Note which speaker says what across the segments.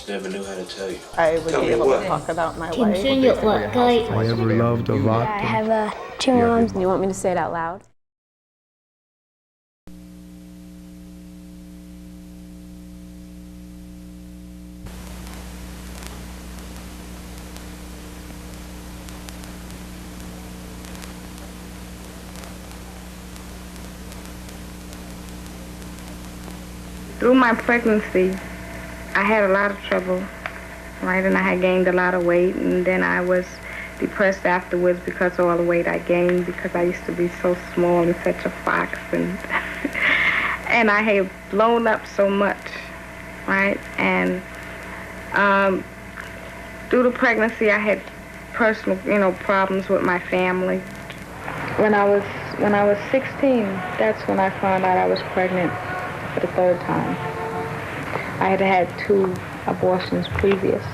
Speaker 1: just never knew how to tell you.
Speaker 2: I would be able to talk about my life.
Speaker 3: I ever loved a vodka.
Speaker 4: I have 2 moms. You want me to say it out loud?
Speaker 5: Through my pregnancy, I had a lot of trouble, right? And I had gained a lot of weight, and then I was depressed afterwards because of all the weight I gained, because I used to be so small and such a fox, and and I had blown up so much, right? And through the pregnancy, I had personal, problems with my family. When I was 16, that's when I found out I was pregnant for the 3rd time. I had had 2 abortions previous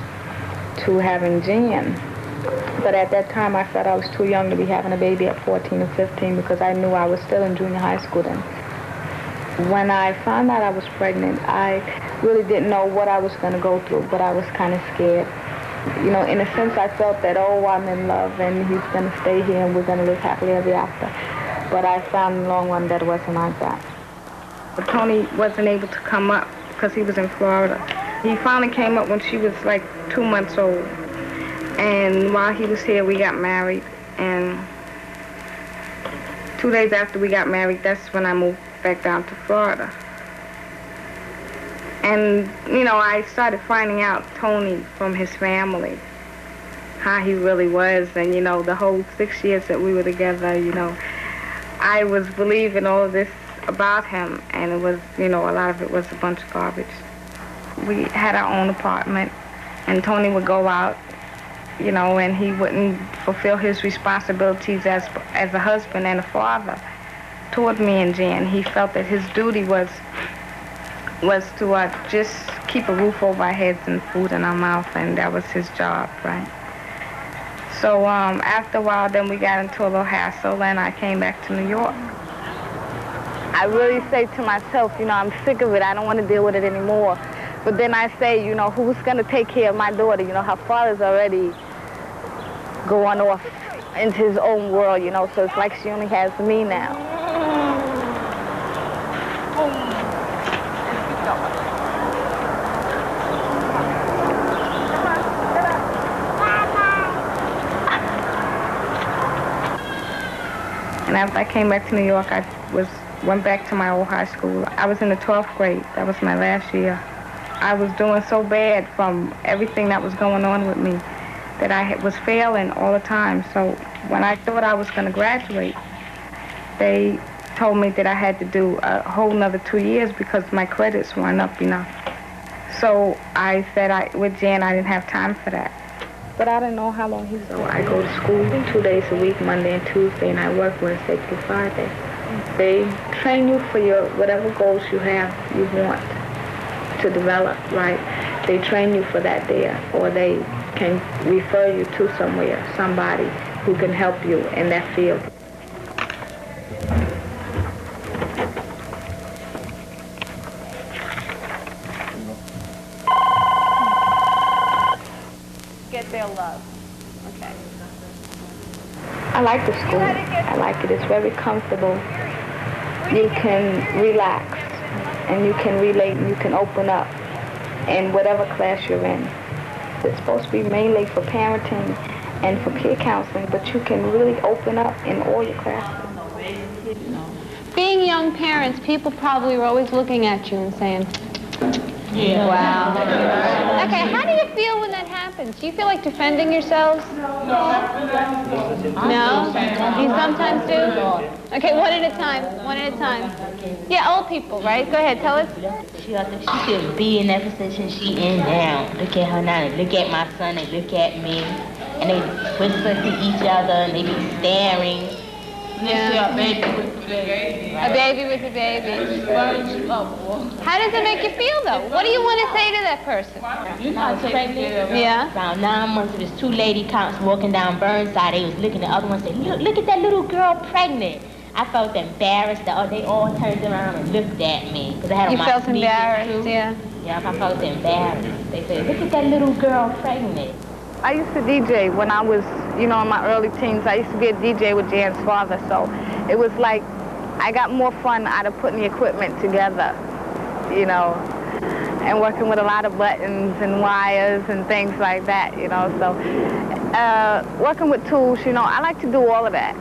Speaker 5: to having Jen. But at that time, I felt I was too young to be having a baby at 14 or 15 because I knew I was still in junior high school then. When I found out I was pregnant, I really didn't know what I was going to go through, but I was kind of scared. In a sense, I felt that, I'm in love and he's going to stay here and we're going to live happily ever after. But I found in the long run that it wasn't like that. But Tony wasn't able to come up because he was in Florida. He finally came up when she was like 2 months old. And while he was here, we got married. And 2 days after we got married, that's when I moved back down to Florida. And, I started finding out Tony from his family, how he really was. And, the whole 6 years that we were together, I was believing all of this about him, and it was, a lot of it was a bunch of garbage. We had our own apartment, and Tony would go out, and he wouldn't fulfill his responsibilities as a husband and a father toward me and Jan. He felt that his duty was to just keep a roof over our heads and food in our mouth, and that was his job, right? So after a while, then we got into a little hassle, and I came back to New York. I really say to myself, I'm sick of it. I don't want to deal with it anymore. But then I say, who's going to take care of my daughter? Her father's already going off into his own world, so it's like she only has me now. And after I came back to New York, I went back to my old high school. I was in the 12th grade. That was my last year. I was doing so bad from everything that was going on with me that I was failing all the time. So when I thought I was going to graduate, they told me that I had to do a whole nother 2 years because my credits weren't up enough. So I said with Jan, I didn't have time for that. But I didn't know how long he was. So I go to school 2 days a week, Monday and Tuesday, and I work Wednesday through Friday. They train you for your whatever goals you want to develop, right? They train you for that there, or they can refer you to somebody who can help you in that field.
Speaker 4: Get their love. Okay.
Speaker 5: I like the school. I like it. It's very comfortable. You can relax, and you can relate, and you can open up in whatever class you're in. It's supposed to be mainly for parenting and for peer counseling, but you can really open up in all your classes.
Speaker 6: Being young parents, people probably were always looking at you and saying,
Speaker 7: Yeah.
Speaker 6: wow. Okay, how do you feel when that happens? Do you feel like defending yourselves? No? You sometimes do? Okay, one at a time. One at a time. Yeah, old people, right? Go ahead, tell us.
Speaker 7: She should be in that position she in now. Look at her now. Look at my son and look at me. And they whisper to each other and they be staring.
Speaker 6: Yeah. A baby with a baby. A baby with a baby. How does it make you feel, though? What do you want to say to that person?
Speaker 7: I was pregnant.
Speaker 6: Yeah.
Speaker 7: Around 9 months, there was 2 lady cops walking down Burnside. They was looking at the other one and said, look at that little girl pregnant. I felt embarrassed. They all turned around and looked at me. I had
Speaker 6: You
Speaker 7: on my
Speaker 6: felt
Speaker 7: sneakers,
Speaker 6: embarrassed,
Speaker 7: too.
Speaker 6: yeah.
Speaker 7: Yeah, I felt embarrassed. They say, look at that little girl pregnant.
Speaker 5: I used to DJ when I was, in my early teens. I used to be a DJ with Jan's father, so it was like I got more fun out of putting the equipment together, and working with a lot of buttons and wires and things like that, so working with tools, I like to do all of that.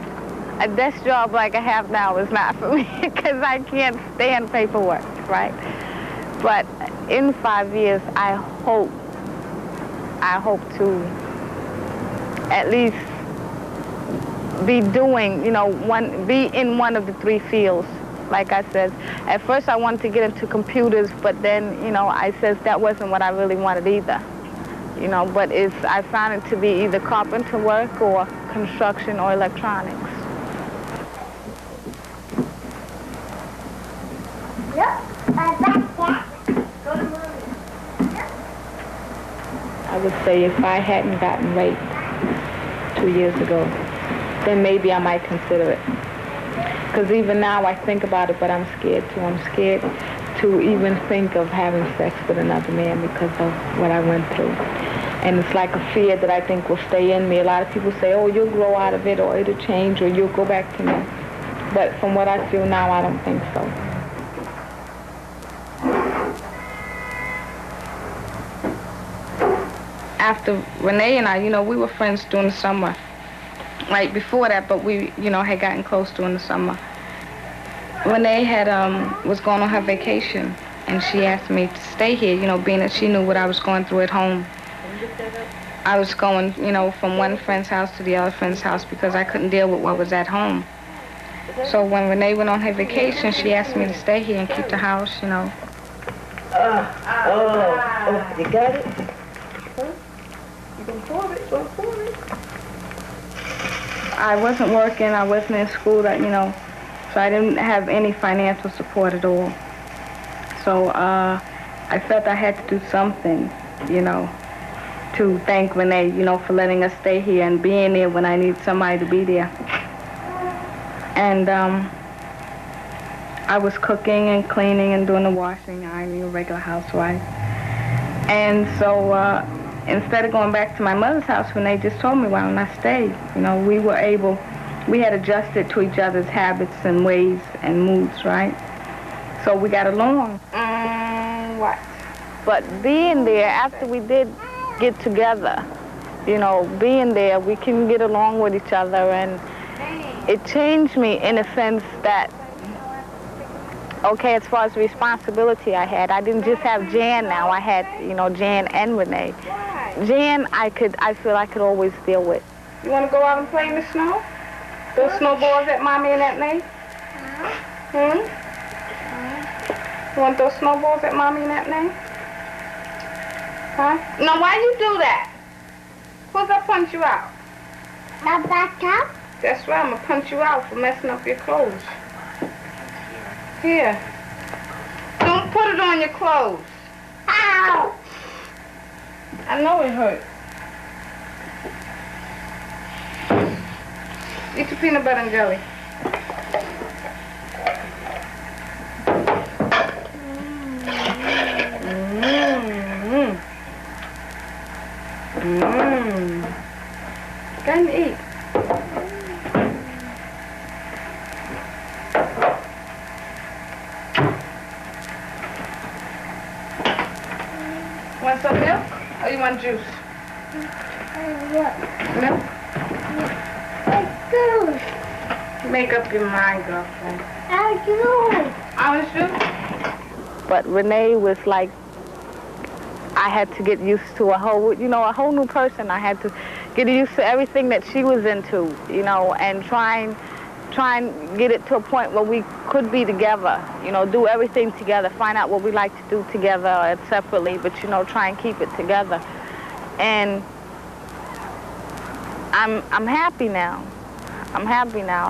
Speaker 5: A desk job like I have now is not for me because I can't stand paperwork, right? But in 5 years, I hope to at least be doing, be in one of the three fields. Like I said, at first I wanted to get into computers, but then, I said that wasn't what I really wanted either. But I found it to be either carpenter work or construction or electronics. I would say if I hadn't gotten raped 2 years ago, then maybe I might consider it. Because even now I think about it, but I'm scared too. I'm scared to even think of having sex with another man because of what I went through. And it's like a fear that I think will stay in me. A lot of people say, oh, you'll grow out of it, or it'll change, or you'll go back to me. But from what I feel now, I don't think so. After Renee and I, we were friends during the summer. Right before that, but we, had gotten close during the summer. Renee was going on her vacation, and she asked me to stay here, being that she knew what I was going through at home. I was going, from one friend's house to the other friend's house because I couldn't deal with what was at home. So when Renee went on her vacation, she asked me to stay here and keep the house,
Speaker 1: You got it? Huh? You can pour it, so pour it.
Speaker 5: I wasn't working, I wasn't in school, so I didn't have any financial support at all. So I felt I had to do something, to thank Renee, for letting us stay here and being there when I needed somebody to be there. And I was cooking and cleaning and doing the washing, ironing, a regular housewife. And so instead of going back to my mother's house, Renee just told me, why don't I stay? We had adjusted to each other's habits and ways and moods, right? So we got along. What? But being there, after we did get together, being there, we can get along with each other, and it changed me in a sense that, okay, as far as responsibility I didn't just have Jan now, I had, Jan and Renee. Jan, I feel I could always deal with.
Speaker 8: You want to go out and play in the snow? Those snowballs that Mommy and Aunt May? You want those snowballs that Mommy and Aunt May? Huh? No, why you do that? Who's gonna punch you out?
Speaker 9: The back up?
Speaker 8: That's right, I'm gonna punch you out for messing up your clothes. Here. Don't put it on your clothes.
Speaker 9: Ow!
Speaker 8: I know it hurt. Eat your peanut butter and jelly. Go and eat. Want some milk or you want juice?
Speaker 9: What?
Speaker 8: Milk?
Speaker 9: Let's go.
Speaker 8: Make up your mind, girlfriend.
Speaker 9: I'll do.
Speaker 8: Orange juice?
Speaker 5: But Renee was like, I had to get used to a whole new person. I had to get used to everything that she was into, and try and get it to a point where we could be together, do everything together, find out what we like to do together and separately, but, try and keep it together. And I'm happy now. I'm happy now.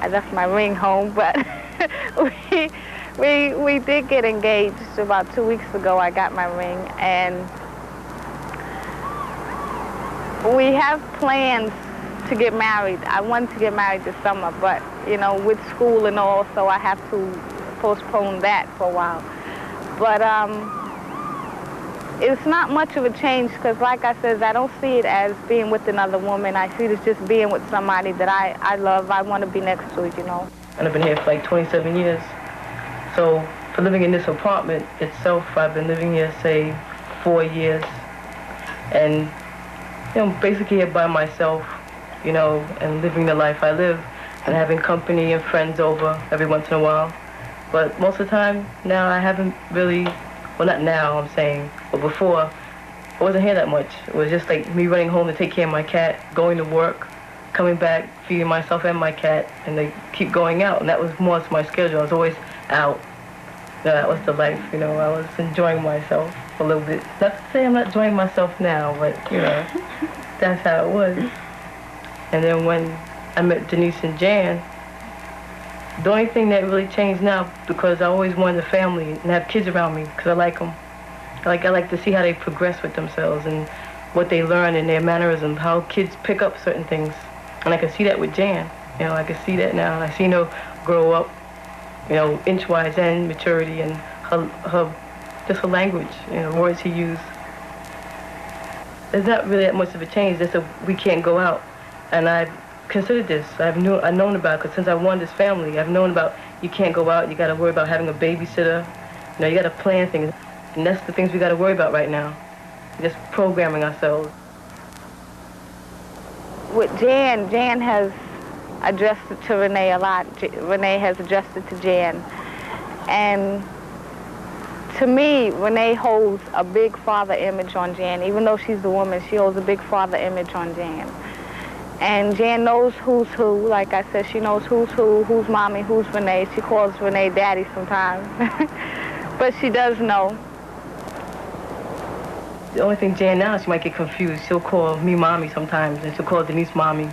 Speaker 5: I left my ring home, but we did get engaged about 2 weeks ago. I got my ring, and we have plans to get married. I wanted to get married this summer, but, with school and all, so I have to postpone that for a while. But it's not much of a change because, like I said, I don't see it as being with another woman. I see it as just being with somebody that I love, I want to be next to, you know.
Speaker 10: And I've been here for like 27 years. So for living in this apartment itself, I've been living here, say, 4 years. And, you know, basically here by myself, you know, and living the life I live and having company and friends over every once in a while. But most of the time now I haven't really, well, not now I'm saying, but before I wasn't here that much. It was just like me running home to take care of my cat, going to work, coming back, feeding myself and my cat, and they keep going out. And that was more my schedule. I was always out. That was the life, you know. I was enjoying myself a little bit. Not to say I'm not enjoying myself now, but, you know, that's how it was. And then when I met Denise and Jan, the only thing that really changed now, because I always wanted a family and have kids around me, because I like them. I like to see how they progress with themselves and what they learn in their mannerisms, how kids pick up certain things. And I can see that with Jan. You know, I can see that now. And I see her grow up, you know, inch-wise and maturity, and just her language, you know, words he used. There's not really that much of a change. Just that we can't go out. And I've considered this. I've known about it, because since I wanted this family, I've known about you can't go out, you got to worry about having a babysitter. You know, you got to plan things. And that's the things we got to worry about right now. Just programming ourselves.
Speaker 5: With Jan has adjusted to Renee a lot. Renee has adjusted to Jan. And to me, Renee holds a big father image on Jan. Even though she's the woman, she holds a big father image on Jan. And Jan knows who's who. Like I said, she knows who's who, who's mommy, who's Renee. She calls Renee daddy sometimes. But she does know.
Speaker 10: The only thing Jan now, she might get confused. She'll call me mommy sometimes, and she'll call Denise mommy.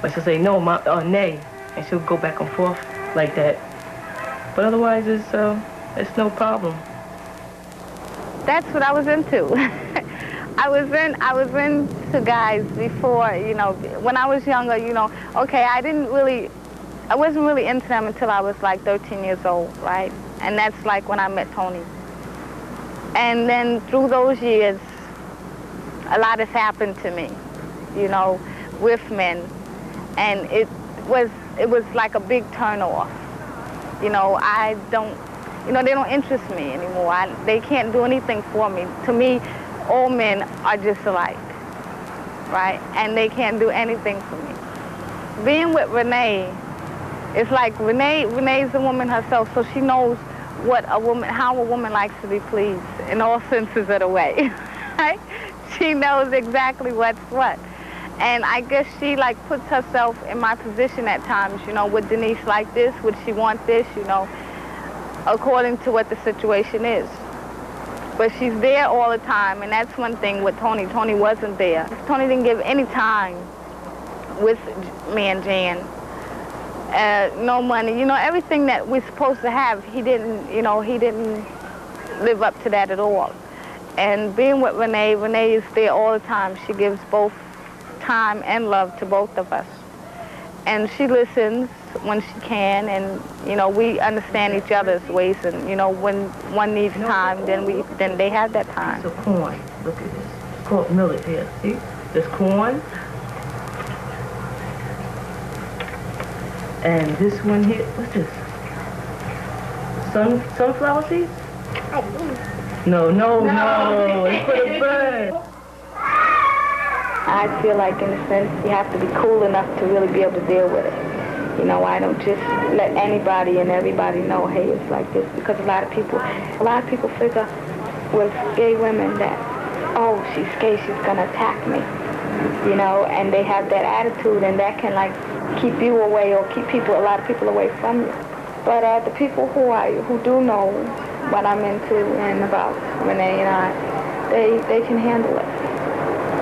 Speaker 10: But she'll say, no, nay. And she'll go back and forth like that. But otherwise, it's no problem.
Speaker 5: That's what I was into. I was into guys before, you know, when I was younger, you know, okay, I wasn't really into them until I was like 13 years old, right? And that's like when I met Tony. And then through those years, a lot has happened to me, you know, with men. And it was like a big turn off. You know, they don't interest me anymore. They can't do anything for me. To me, all men are just alike, right? And they can't do anything for me. Being with Renee, it's like Renee's a woman herself, so she knows how a woman likes to be pleased in all senses of the way, right? She knows exactly what's what. And I guess she like puts herself in my position at times, you know, would Denise like this? Would she want this? You know, according to what the situation is. But she's there all the time, and that's one thing with Tony. Tony wasn't there. Tony didn't give any time with me and Jan. No money, you know, everything that we're supposed to have, he didn't live up to that at all. And being with Renee is there all the time. She gives both time and love to both of us. And she listens when she can, and, you know, we understand each other's ways, and, you know, when one needs time, then they have that time.
Speaker 10: So corn, look at this. It's called millet here, see? There's corn. And this one here, what's this? Sunflower seeds? No, it's for the bird.
Speaker 5: I feel like, in a sense, you have to be cool enough to really be able to deal with it. You know, I don't just let anybody and everybody know, hey, it's like this, because a lot of people figure with gay women that, oh, she's gay, she's gonna attack me, you know, and they have that attitude, and that can like keep you away or keep a lot of people away from you. But the people who do know what I'm into and about Renee and I, they can handle it.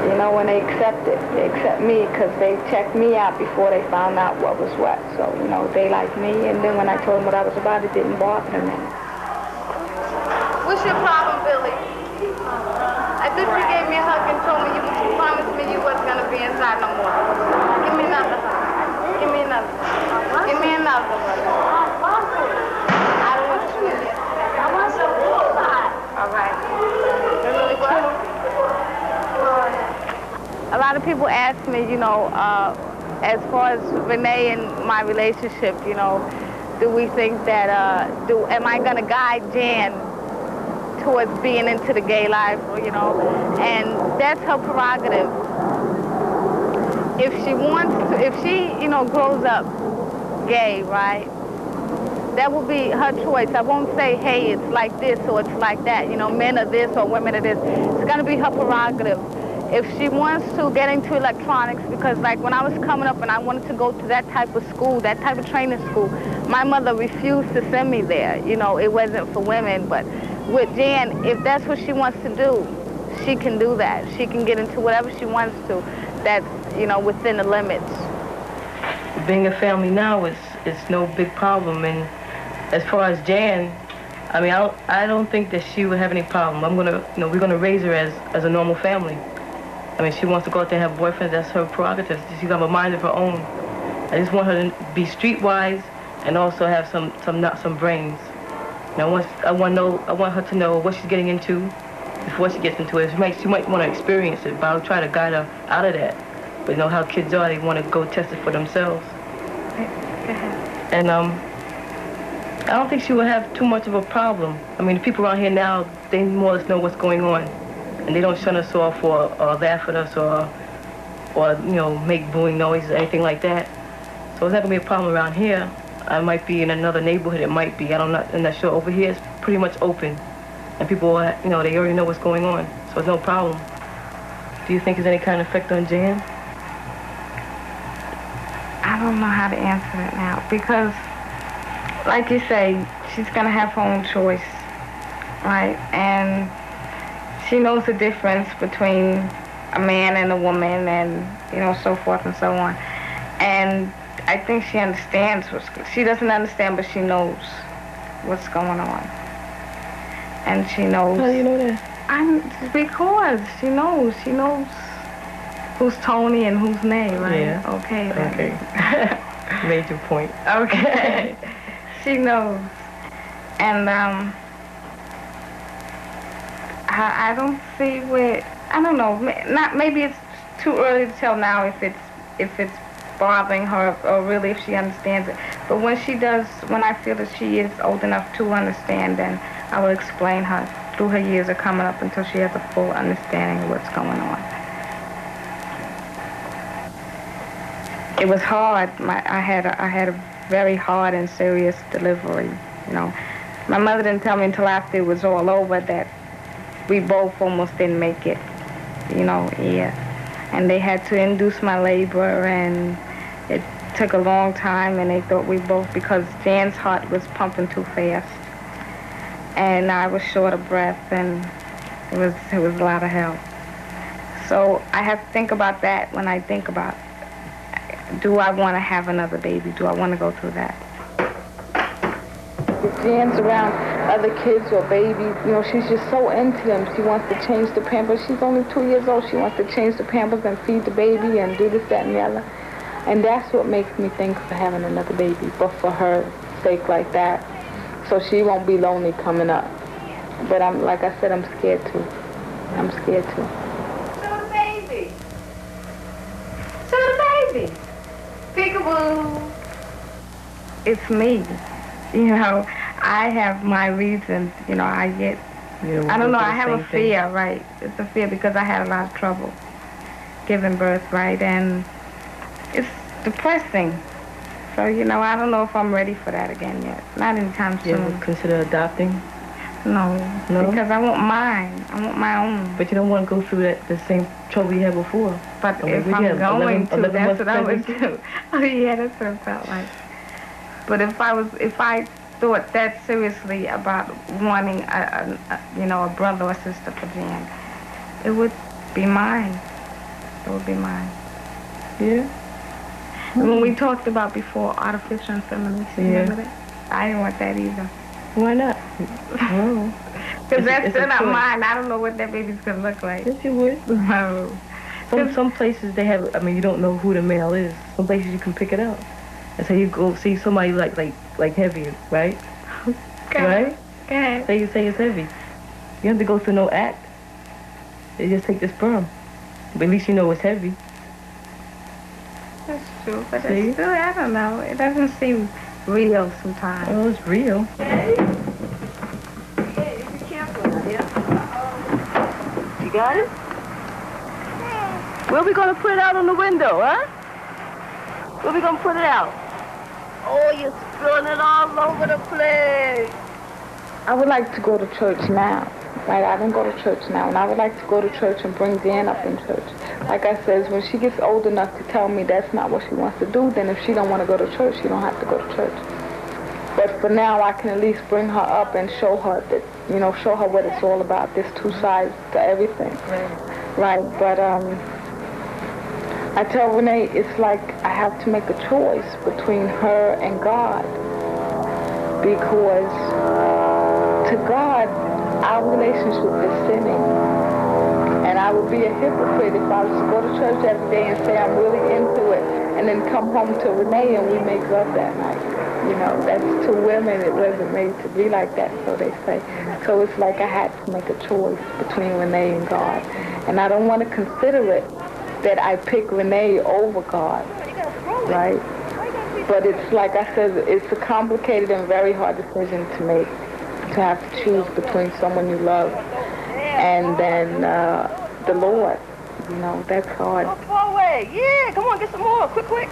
Speaker 5: You know, when they accept it, they accept me because they checked me out before they found out what was what. So, you know, they like me, and then when I told them what I was about, it didn't bother them any.
Speaker 11: What's your problem, Billy? I think you gave me a hug and told me you promised me you wasn't going to be inside no more. Give me another hug. Give me another. Give me another one. I don't want you in here. I want some more. All right. Really what? lot of people ask me, you know, as far as Renee and my relationship, you know, do we think that, am I going to guide Jan towards being into the gay life, you know? And that's her prerogative. If she wants to, if she, you know, grows up gay, right? That will be her choice. I won't say, hey, it's like this or it's like that. You know, men are this or women are this. It's going to be her prerogative. If she wants to get into electronics, because like when I was coming up and I wanted to go to that type of school, that type of training school, my mother refused to send me there. You know, it wasn't for women. But with Jan, if that's what she wants to do, she can do that. She can get into whatever she wants to. That's, you know, within the limits.
Speaker 10: Being a family now is no big problem. And as far as Jan, I mean, I don't think that she would have any problem. We're gonna raise her as a normal family. I mean, she wants to go out there and have boyfriends. That's her prerogative. She's got a mind of her own. I just want her to be streetwise and also have some brains. And I want her to know what she's getting into before she gets into it. She might want to experience it, but I'll try to guide her out of that. But you know how kids are; they want to go test it for themselves. And I don't think she will have too much of a problem. I mean, the people around here now, they more or less know what's going on. And they don't shun us off or laugh at us or you know, make booing noises or anything like that. So it's not going to be a problem around here. I might be in another neighborhood, it might be. I'm not sure. Over here, it's pretty much open. And people, you know, they already know what's going on. So it's no problem. Do you think there's any kind of effect on Jan?
Speaker 5: I don't know how to answer that now because, like you say, she's going to have her own choice, right? And she knows the difference between a man and a woman and, you know, so forth and so on. And I think she understands she doesn't understand, but she knows what's going on. And she knows.
Speaker 10: How do you know that?
Speaker 5: Because she knows who's Tony and who's Nay, right?
Speaker 10: Yeah.
Speaker 5: Okay.
Speaker 10: Okay. Made your point.
Speaker 5: Okay. She knows. And I don't see where, I don't know, maybe it's too early to tell now if it's bothering her or really if she understands it. But when she does, when I feel that she is old enough to understand, then I will explain her through her years of coming up until she has a full understanding of what's going on. It was hard. I had a very hard and serious delivery, you know. My mother didn't tell me until after it was all over that we both almost didn't make it, you know, yeah. And they had to induce my labor, and it took a long time, and they thought we both, because Jan's heart was pumping too fast, and I was short of breath, and it was a lot of help. So I have to think about that when I think about, do I want to have another baby? Do I want to go through that? If Jan's around other kids or babies, you know, she's just so into them. She wants to change the pampers. She's only 2 years old. She wants to change the pampers and feed the baby and do this, that, and the other. And that's what makes me think of having another baby, but for her sake like that, so she won't be lonely coming up. But like I said, I'm scared too. I'm scared too.
Speaker 11: So the baby. So the baby. Peekaboo.
Speaker 5: It's me. You know, I have my reasons. You know, I don't know, I have a fear, right? It's a fear because I had a lot of trouble giving birth, right? And it's depressing. So, you know, I don't know if I'm ready for that again yet. Not anytime soon.
Speaker 10: You ever consider adopting?
Speaker 5: No, because I want mine. I want my own.
Speaker 10: But you don't want to go through the same trouble you had before.
Speaker 5: But if I'm going to, that's what I would do. Oh, yeah, that's what it felt like. But if I thought that seriously about wanting a brother or sister for Jan, it would be mine. It would be mine.
Speaker 10: Yeah?
Speaker 5: When we talked about before artificial insemination, remember that? I didn't want that either.
Speaker 10: Why not? Oh.
Speaker 5: Because that's still not mine. I don't know what that baby's going to look like.
Speaker 10: Yes, you would.
Speaker 5: No.
Speaker 10: Some places they have, I mean, you don't know who the male is. Some places you can pick it out. And so you go see somebody like heavy, right?
Speaker 5: Okay.
Speaker 10: Right?
Speaker 5: Okay.
Speaker 10: Say you say it's heavy. You have to go through no act. They just take the sperm. But at least you know it's heavy.
Speaker 5: That's true, but
Speaker 10: See?
Speaker 5: it's still, I don't know. It doesn't seem real sometimes.
Speaker 10: Oh, it's real.
Speaker 1: You got it? Where we gonna put it out on the window, huh? Where we gonna put it out? Oh, you're spilling it all over the place.
Speaker 5: I would like to go to church now. Right, I don't go to church now, and I would like to go to church and bring Dan up in church. Like I said, when she gets old enough to tell me that's not what she wants to do, then if she don't want to go to church, she don't have to go to church. But for now, I can at least bring her up and show her that, you know, show her what it's all about. There's two sides to everything. Right, but I tell Renee, it's like I have to make a choice between her and God. Because to God, our relationship is sinning. And I would be a hypocrite if I was to go to church every day and say I'm really into it, and then come home to Renee and we make love that night. You know, that's to women, it wasn't made to be like that, so they say. So it's like I had to make a choice between Renee and God. And I don't want to consider it that I pick Renee over God, right? But it's like I said, it's a complicated and very hard decision to make, to have to choose between someone you love and then the Lord. You know, that's hard.
Speaker 1: Far away. Yeah, come on, get some more. Quick, quick.